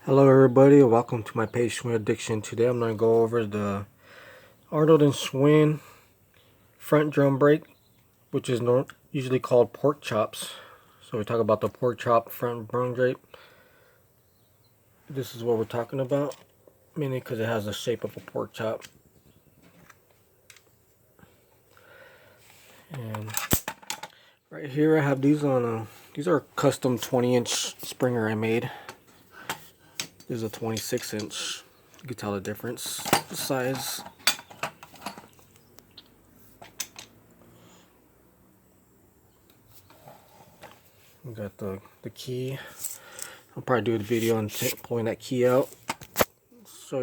Hello everybody, welcome to my page Schwinn Addiction. Today I'm going to go over the Arnold and Schwinn front drum brake, which is usually called pork chops. So we talk about the pork chop front drum brake. This is what we're talking about, mainly because it has the shape of a pork chop. And right here I have these on these are a custom 20-inch springer I made. This is a 26-inch. You can tell the difference, the size. We got the key. I'll probably do a video on pulling that key out. Show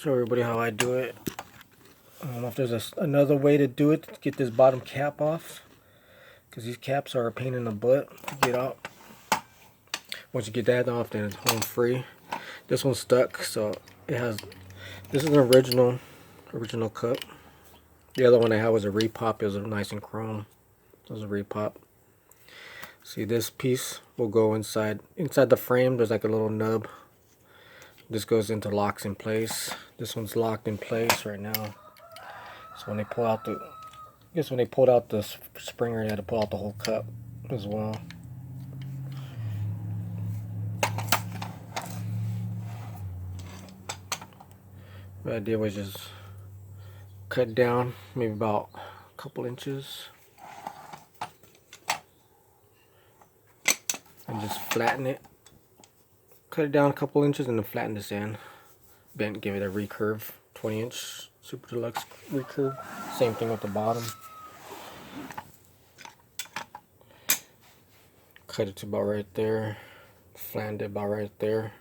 everybody how I do it. I don't know if there's another way to do it to get this bottom cap off, because these caps are a pain in the butt to get out. Once you get that off, then it's home free. This one's stuck, so it has. This is an original cup. The other one I had was a repop. It was nice and chrome. It was a repop. See, this piece will go inside the frame. There's like a little nub. This goes into locks in place. This one's locked in place right now. So when they pull out the, I guess when they pulled out the springer, they had to pull out the whole cup as well. The idea was just cut down maybe about a couple inches and just flatten it. Cut it down a couple inches and then flatten this in. Then give it a recurve, 20-inch Super Deluxe recurve. Same thing with the bottom. Cut it to about right there. Flanned it about right there.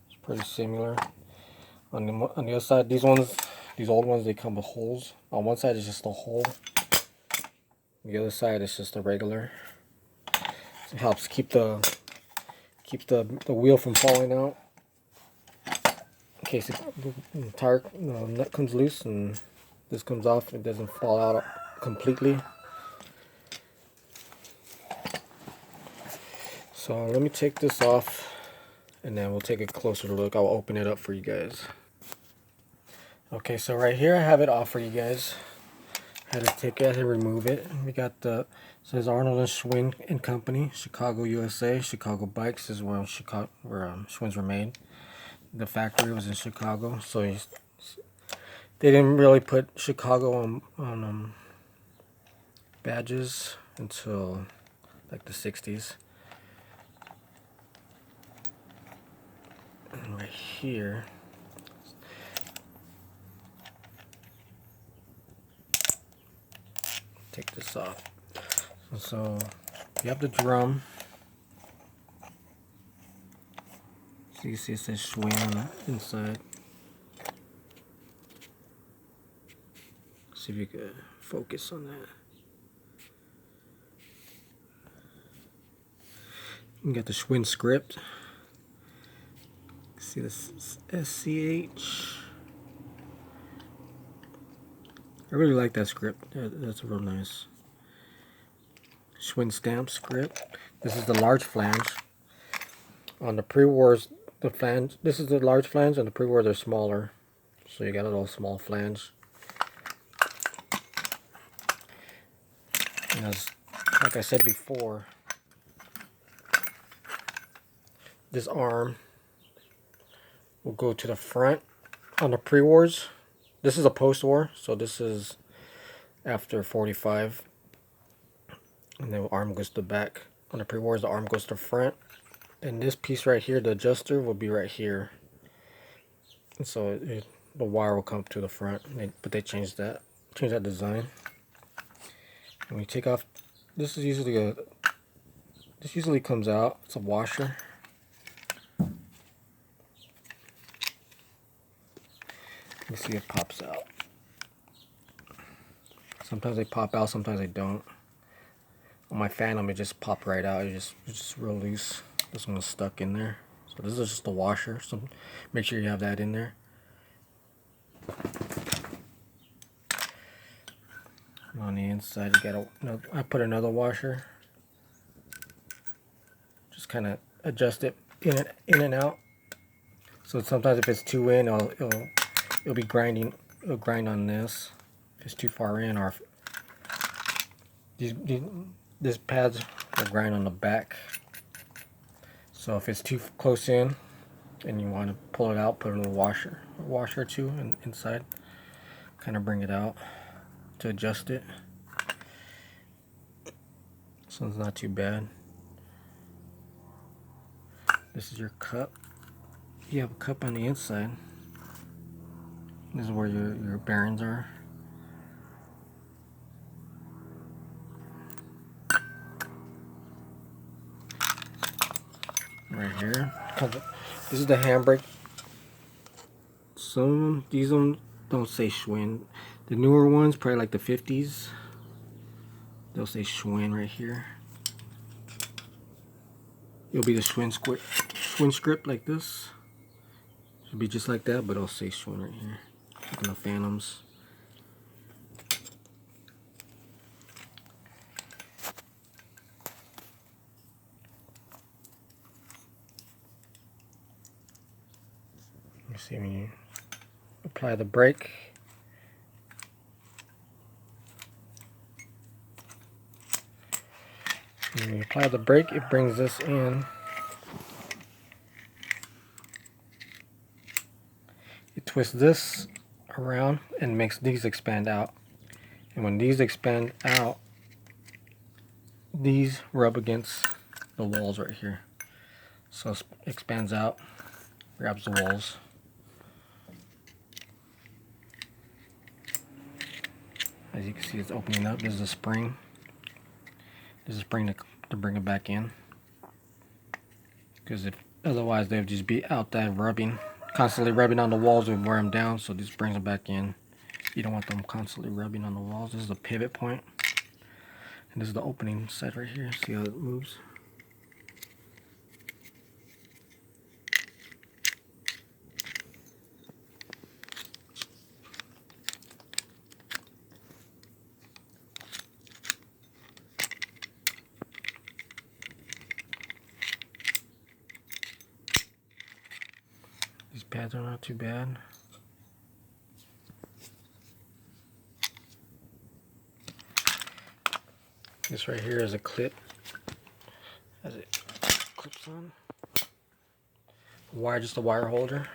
It's pretty similar. On the other side, these old ones, they come with holes. On one side is just a hole. The other side is just a regular. So it helps keep the wheel from falling out. In case the tire nut comes loose and this comes off, it doesn't fall out completely. So let me take this off and then we'll take a closer look. I'll open it up for you guys. Okay, so right here I have it off for you guys. I had to take it and remove it. We got the says Arnold and Schwinn and Company, Chicago, USA. Chicago Bikes is where Schwinn's were made. The factory was in Chicago, so they didn't really put Chicago on badges until like the 60s. And right here, take this off. So you have the drum. So you see it says Schwinn on the inside. See if you could focus on that. You got the Schwinn script. See this SCH. I really like that script. That's real nice. Schwinn stamp script. This is the large flange. On the pre-wars, the flange. This is the large flange, and the pre-wars are smaller. So you got a little small flange. And as like I said before, this arm will go to the front on the pre-wars. This is a post-war, so this is after 45. And the arm goes to the back. On the pre-wars, the arm goes to the front. And this piece right here, the adjuster, will be right here. And so the wire will come to the front. But they changed that design. When you take off, this usually comes out. It's a washer. You see it pops out. Sometimes they pop out, sometimes they don't. On my Phantom, it just popped right out. It's just real loose. This one was stuck in there. So this is just a washer. So make sure you have that in there. On the inside, you I put another washer. Just kind of adjust it in and out. So sometimes if it's too in, it'll be grinding. It'll grind on this if it's too far in, or if this pads will grind on the back. So if it's too close in and you want to pull it out, put a little washer or two inside, kind of bring it out to adjust it. So it's not too bad. This is your cup. You have a cup on the inside. This is where your bearings are. Right here. This is the handbrake. These don't say Schwinn. The newer ones, probably like the 50's, they'll say Schwinn right here. It'll be the Schwinn script like this. Should be just like that, but it'll say Schwinn right here. Like in the Phantoms. You see when you apply the brake. When you apply the brake, it brings this in. It twists this around and makes these expand out. And when these expand out, these rub against the walls right here. So it expands out, grabs the walls. As you can see, it's opening up. This is a spring. This is a spring to bring it back in. Because otherwise they'd just be out there rubbing, constantly rubbing on the walls would wear them down. So this brings them back in. You don't want them constantly rubbing on the walls. This is a pivot point. And this is the opening side right here. See how it moves? These pads are not too bad. This right here is a clip, as it clips on. Wire, just a wire holder.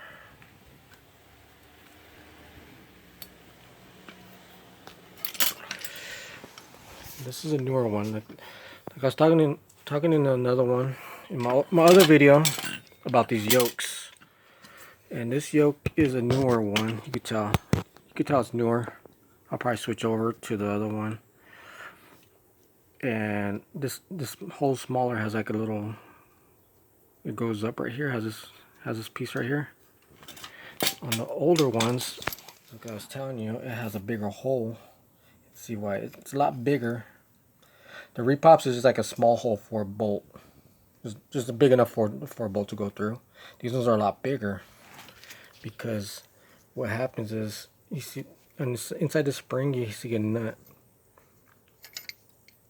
This is a newer one. Like I was talking in another one in my other video about these yokes, and this yoke is a newer one. You could tell it's newer. I'll probably switch over to the other one. And this hole smaller has like a little, it goes up right here, has this piece right here. On the older ones, like I was telling you, it has a bigger hole. See why? It's a lot bigger. The repops is just like a small hole for a bolt, just big enough for a bolt to go through. These ones are a lot bigger, because what happens is, you see inside the spring you see a nut.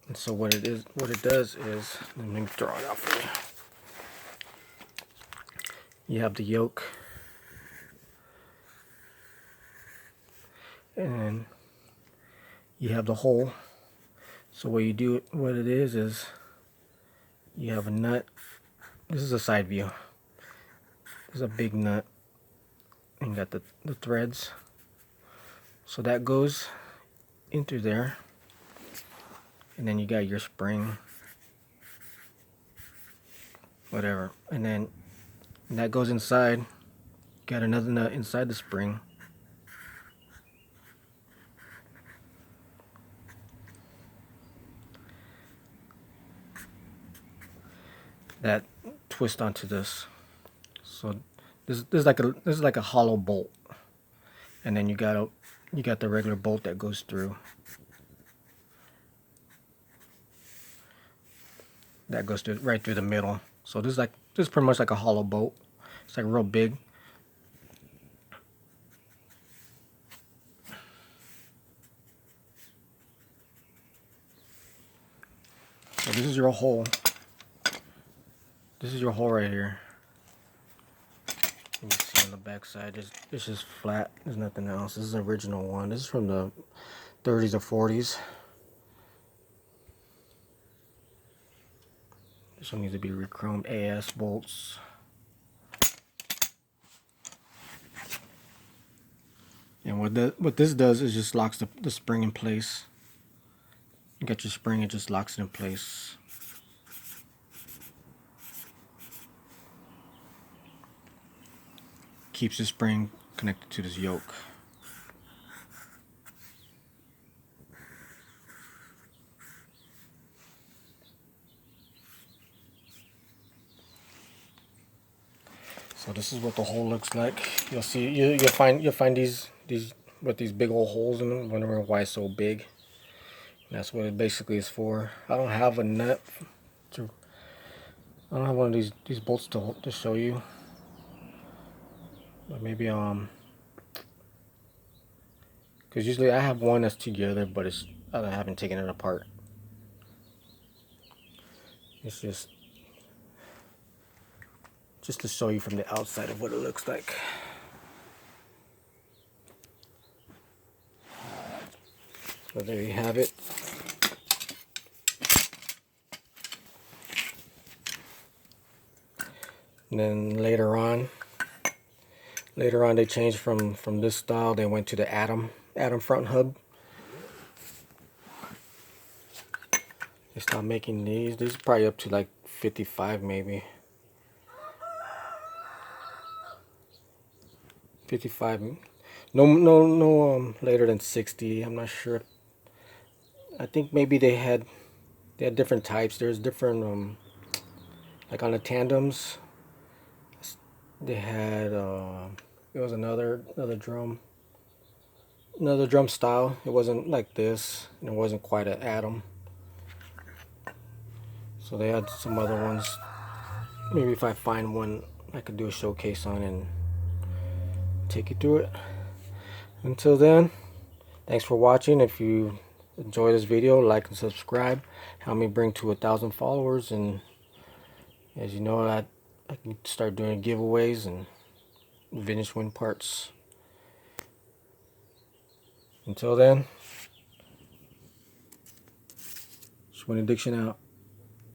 And so what it does is, let me draw it out for you. You have the yoke, and you have the hole. So what it is you have a nut. This is a side view. This is a big nut, and you got the threads. So that goes into there. And then you got your spring, whatever, and then that goes inside. Got another nut inside the spring. That twist onto this. So this is like a hollow bolt, and then you got the regular bolt that goes through. That goes right through the middle. So this is pretty much like a hollow bolt. It's like real big. So this is your hole. This is your hole right here. You can see on the back side, it's just flat. There's nothing else. This is the original one. This is from the 30s or 40s. This one needs to be re-chromed AS bolts. And what this does is just locks the spring in place. You got your spring, it just locks it in place. Keeps the spring connected to this yoke. So this is what the hole looks like. You'll see, you'll find these with these big old holes in them. Wondering why it's so big. And that's what it basically is for. I don't have a nut to. I don't have one of these bolts to show you. But maybe because usually I have one that's together, but I haven't taken it apart. It's just to show you from the outside of what it looks like. So there you have it. And then later on they changed from this style. They went to the Atom front hub. They stopped making these. This is probably up to like 55 maybe. 55. No later than 60. I'm not sure. I think maybe they had different types. There's different like on the tandems. They had it was another drum style. It wasn't like this, and it wasn't quite an Atom. So they had some other ones. Maybe if I find one, I could do a showcase on and take you through it. Until then, thanks for watching. If you enjoy this video, like and subscribe. Help me bring to 1,000 followers, and as you know, I can start doing giveaways and Vintage Schwinn parts. Until then, Schwinn Addiction out.